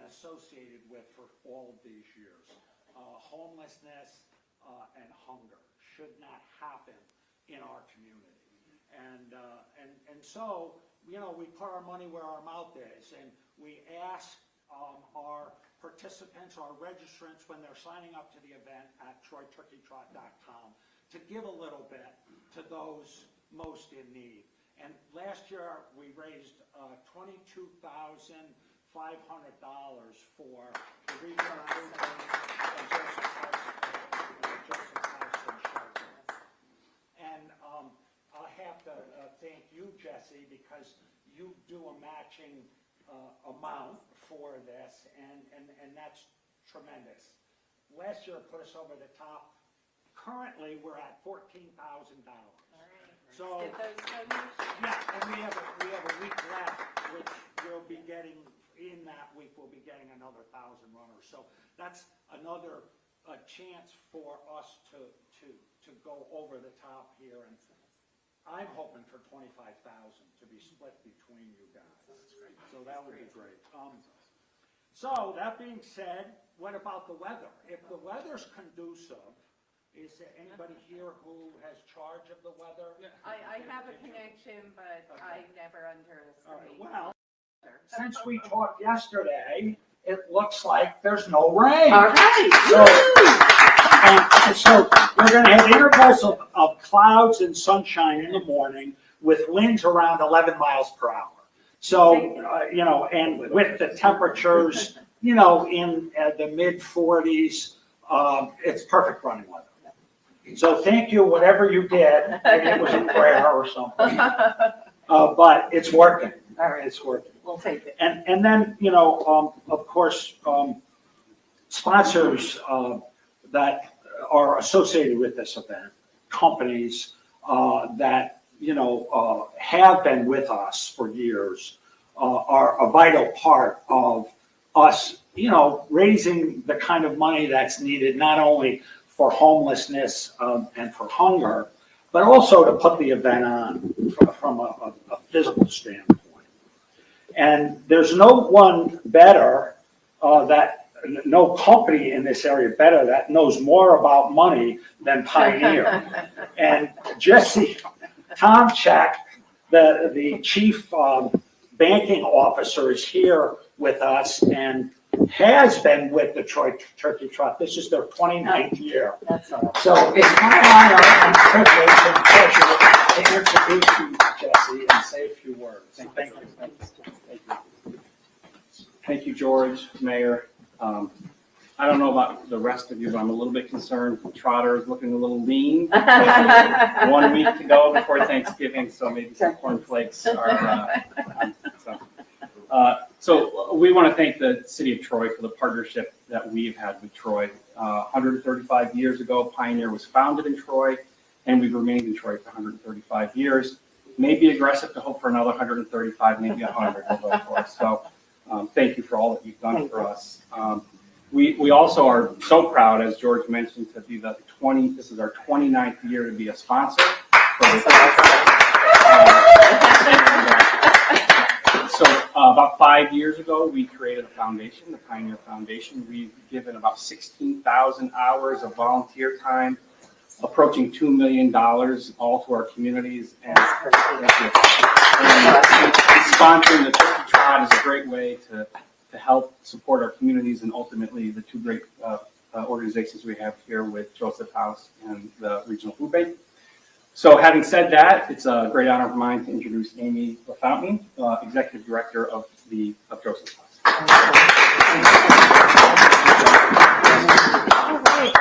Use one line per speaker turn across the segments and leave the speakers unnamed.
associated with for all of these years. Homelessness and hunger should not happen in our community. And so, you know, we put our money where our mouth is, and we ask our participants, our registrants, when they're signing up to the event at TroyTurkeyTrot.com, to give a little bit to those most in need. And last year we raised $22,500 for the regional and Joseph House and Shelter. And I have to thank you, Jesse, because you do a matching amount for this, and that's tremendous. Last year it put us over the top. Currently, we're at $14,000. So, yeah, and we have a week left, which we'll be getting, in that week, we'll be getting another 1,000 runners. So that's another chance for us to go over the top here. And I'm hoping for 25,000 to be split between you guys. So that would be great. So that being said, what about the weather? If the weather's conducive, is there anybody here who has charge of the weather?
I have a connection, but okay. I never underestimate.
Well, since we talked yesterday, it looks like there's no rain.
All right.
So we're going to have intervals of clouds and sunshine in the morning with winds around 11 miles per hour. So, you know, and with the temperatures, you know, in the mid 40s, it's perfect running weather. So thank you, whatever you did, maybe it was a prayer or something, but it's working.
All right.
It's working.
We'll take it.
And then, you know, of course, sponsors that are associated with this event, companies that, you know, have been with us for years, are a vital part of us, you know, raising the kind of money that's needed not only for homelessness and for hunger, but also to put the event on from a physical standpoint. And there's no one better, no company in this area better that knows more about money than Pioneer. And Jesse Tomchak, the chief banking officer, is here with us and has been with the Troy Turkey Trot. This is their 29th year.
That's all.
So it's my honor and privilege and pleasure to introduce you, Jesse, and say a few words. And thank you.
Thank you, George, Mayor. I don't know about the rest of you, but I'm a little bit concerned. Trotter is looking a little lean. 1 week to go before Thanksgiving, so maybe some cornflakes are. So we want to thank the City of Troy for the partnership that we've had with Troy. 135 years ago, Pioneer was founded in Troy, and we've remained in Troy for 135 years. Maybe aggressive to hope for another 135, maybe 100 will go for us. So thank you for all that you've done for us. We also are so proud, as George mentioned, to be this is our 29th year to be a sponsor for this. So about 5 years ago, we created a foundation, the Pioneer Foundation. We've given about 16,000 hours of volunteer time, approaching $2 million, all to our communities. And sponsoring the Turkey Trot is a great way to help support our communities and ultimately the two great organizations we have here with Joseph House and the Regional Food Bank. So having said that, it's a great honor of mine to introduce Amy LaFountain, Executive Director of Joseph House.
All right.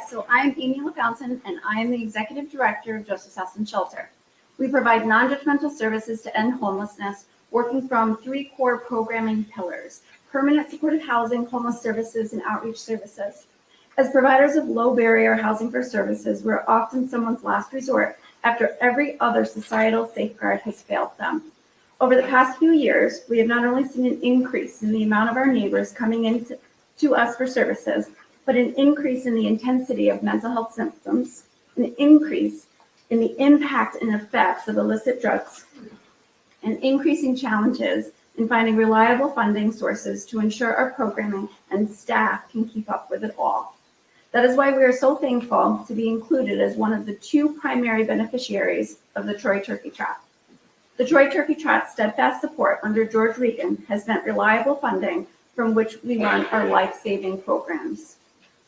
So I'm Amy LaFountain, and I am the Executive Director of Joseph's House and Shelter. We provide non-judgmental services to end homelessness, working from 3 core programming pillars: permanent supportive housing, homeless services, and outreach services. As providers of low-barrier housing for services, we're often someone's last resort after every other societal safeguard has failed them. Over the past few years, we have not only seen an increase in the amount of our neighbors coming in to us for services, but an increase in the intensity of mental health symptoms, an increase in the impact and effects of illicit drugs, and increasing challenges in finding reliable funding sources to ensure our programming and staff can keep up with it all. That is why we are so thankful to be included as one of the 2 primary beneficiaries of the Troy Turkey Trot. The Troy Turkey Trot's steadfast support under George Regan has meant reliable funding from which we run our life-saving programs.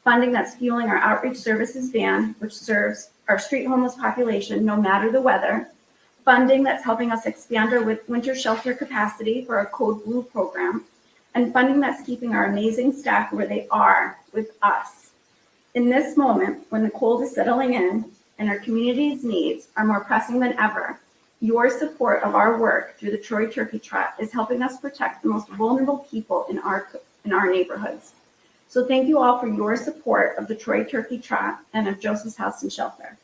Funding that's fueling our outreach services van, which serves our street homeless population no matter the weather. Funding that's helping us expand our winter shelter capacity for our Code Blue program. And funding that's keeping our amazing staff where they are with us. In this moment, when the cold is settling in and our community's needs are more pressing than ever, your support of our work through the Troy Turkey Trot is helping us protect the most vulnerable people in our neighborhoods. So thank you all for your support of the Troy Turkey Trot and of Joseph's House and Shelter.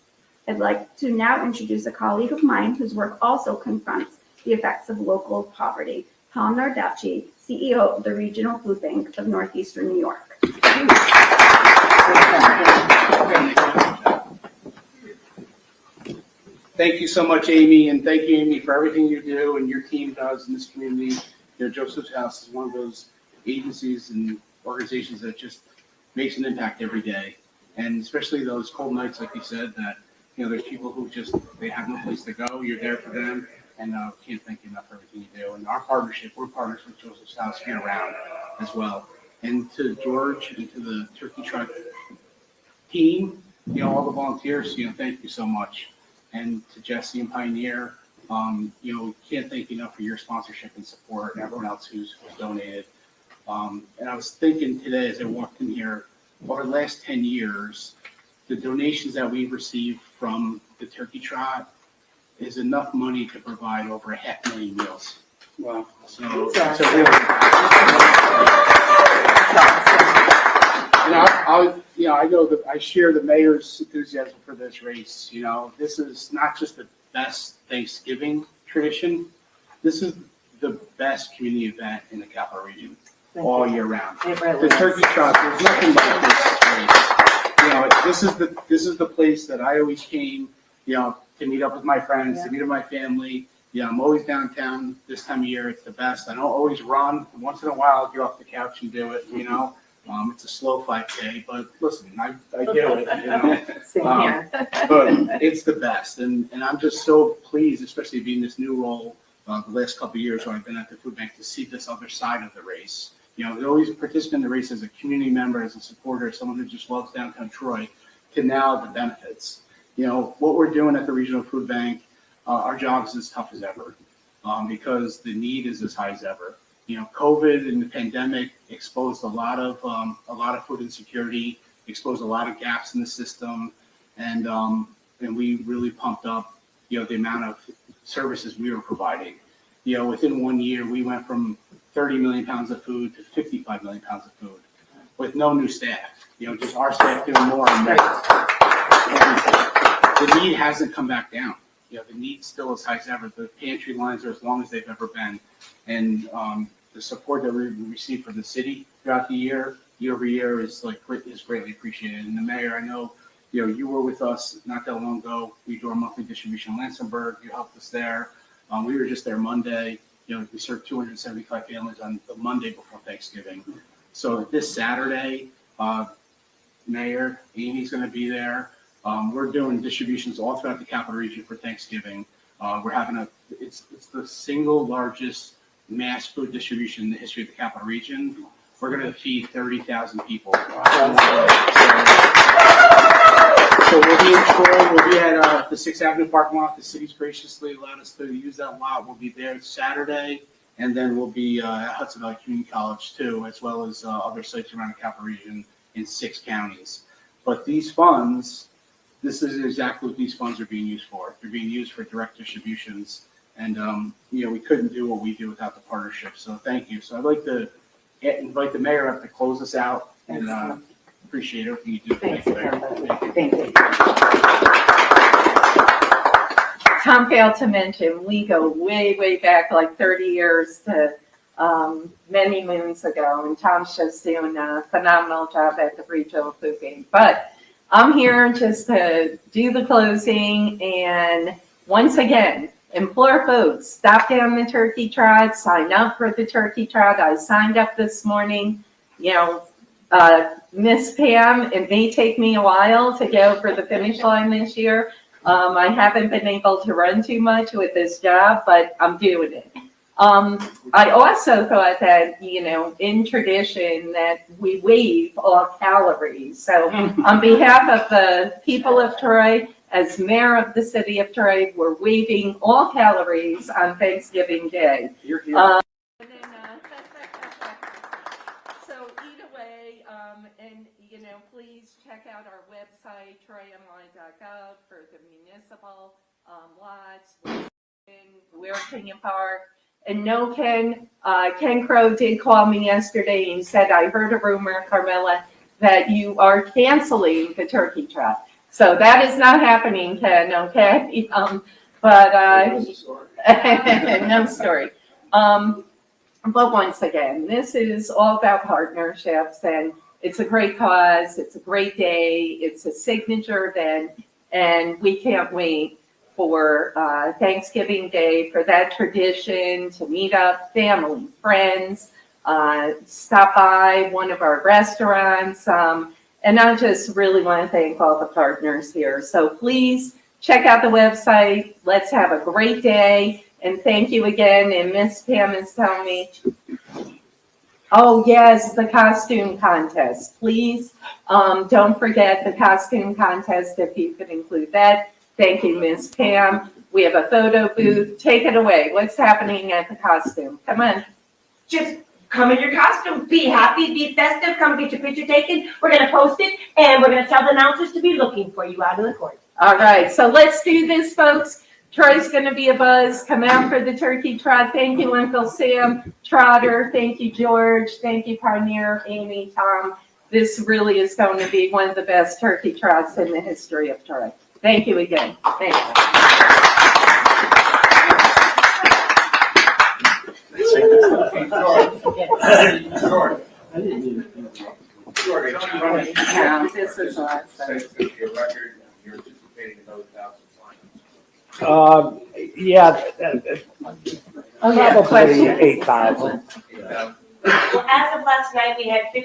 I'd like to now introduce a colleague of mine whose work also confronts the effects of local poverty, Tom Nardacci, CEO of the Regional Food Bank of Northeastern New York.
Thank you so much, Amy, and thank you, Amy, for everything you do and your team does in this community. You know, Joseph's House is one of those agencies and organizations that just makes an impact every day. And especially those cold nights, like you said, that, you know, there's people who just, they have no place to go. You're there for them, and can't thank you enough for everything you do. And our partnership, we're partners with Joseph's House year round as well. And to George and to the Turkey Trot team, you know, all the volunteers, you know, thank you so much. And to Jesse and Pioneer, you know, can't thank you enough for your sponsorship and support, and everyone else who's donated. And I was thinking today as I walked in here, over the last 10 years, the donations that we've received from the Turkey Trot is enough money to provide over 500,000 meals.
Wow.
So really, I share the mayor's enthusiasm for this race. You know, this is not just the best Thanksgiving tradition. This is the best community event in the Capital Region all year round. The Turkey Trot, there's nothing like this race. You know, this is the place that I always came, you know, to meet up with my friends, to meet up with my family. Yeah, I'm always downtown this time of year. It's the best. I don't always run. Once in a while, I'll get off the couch and do it, you know. It's a slow 5K, but listen, I do it, you know.
Same here.
But it's the best, and I'm just so pleased, especially being this new role the last couple of years when I've been at the food bank, to see this other side of the race. You know, to always participate in the race as a community member, as a supporter, someone who just loves downtown Troy, to now the benefits. You know, what we're doing at the Regional Food Bank, our job is as tough as ever because the need is as high as ever. You know, COVID and the pandemic exposed a lot of food insecurity, exposed a lot of gaps in the system, and we really pumped up, you know, the amount of services we were providing. You know, within 1 year, we went from 30 million pounds of food to 55 million pounds of food with no new staff. You know, just our staff doing more and more. And the need hasn't come back down. You know, the need's still as high as ever. The pantry lines are as long as they've ever been. And the support that we receive from the city throughout the year over year, is greatly appreciated. And the mayor, I know, you know, you were with us not that long ago. We do our monthly distribution in Lansingburg. You helped us there. We were just there Monday. You know, we served 275 families on the Monday before Thanksgiving. So this Saturday, Mayor Amy's going to be there. We're doing distributions all throughout the Capital Region for Thanksgiving. We're having it's the single largest mass food distribution in the history of the Capital Region. We're going to feed 30,000 people. So we'll be in Troy. We'll be at the 6th Avenue parking lot. The city's graciously allowed us to use that lot. We'll be there Saturday, and then we'll be at Hudson Valley Community College too, as well as other sites around the Capital Region in 6 counties. But these funds, this is exactly what these funds are being used for. They're being used for direct distributions, and you know, we couldn't do what we do without the partnership. So thank you. So I'd like to invite the mayor up to close us out, and appreciate everything you do.
Thanks,
Mayor.
Thank you. Tom failed to mention, we go way, way back, like 30 years to many moons ago, and Tom's just doing a phenomenal job at the Regional Food Bank. But I'm here just to do the closing, and once again, implore folks, stop down the Turkey Trot, sign up for the Turkey Trot. I signed up this morning. You know, Miss Pam, it may take me a while to go for the finish line this year. I haven't been able to run too much with this job, but I'm doing it. I also thought that, you know, in tradition that we waive all calories. So on behalf of the people of Troy, as mayor of the city of Troy, we're waiving all calories on Thanksgiving Day.
You're here.
And then, so either way, and, you know, please check out our website, troyny.gov, for the municipal lots, where can you park? And no, Ken Crow did call me yesterday and said, I heard a rumor, Carmela, that you are canceling the Turkey Trot. So that is not happening, Ken, okay? No story. But once again, this is all about partnerships, and it's a great cause, it's a great day, it's a signature event, and we can't wait for Thanksgiving Day, for that tradition to meet up, family, friends, stop by one of our restaurants. And I just really want to thank all the partners here. So please check out the website. Let's have a great day. And thank you again. And Miss Pam is telling me, oh yes, the costume contest. Please don't forget the costume contest, if you could include that. Thank you, Miss Pam. We have a photo booth. Take it away. What's happening at the costume? Come on.
Just come in your costume, be happy, be festive, come get your picture taken. We're gonna post it, and we're gonna tell the announcers to be looking for you out in the court.
All right, so let's do this, folks. Troy's gonna be a buzz. Come out for the Turkey Trot. Thank you, Uncle Sam, Trotter. Thank you, George. Thank you, Pioneer, Amy, Tom. This really is going to be one of the best Turkey Trots in the history of Troy. Thank you again. Thanks. Yeah, this is awesome.
Yeah,
Oh, yeah,
probably
question.
8,000.
Well, as of last night, we had 50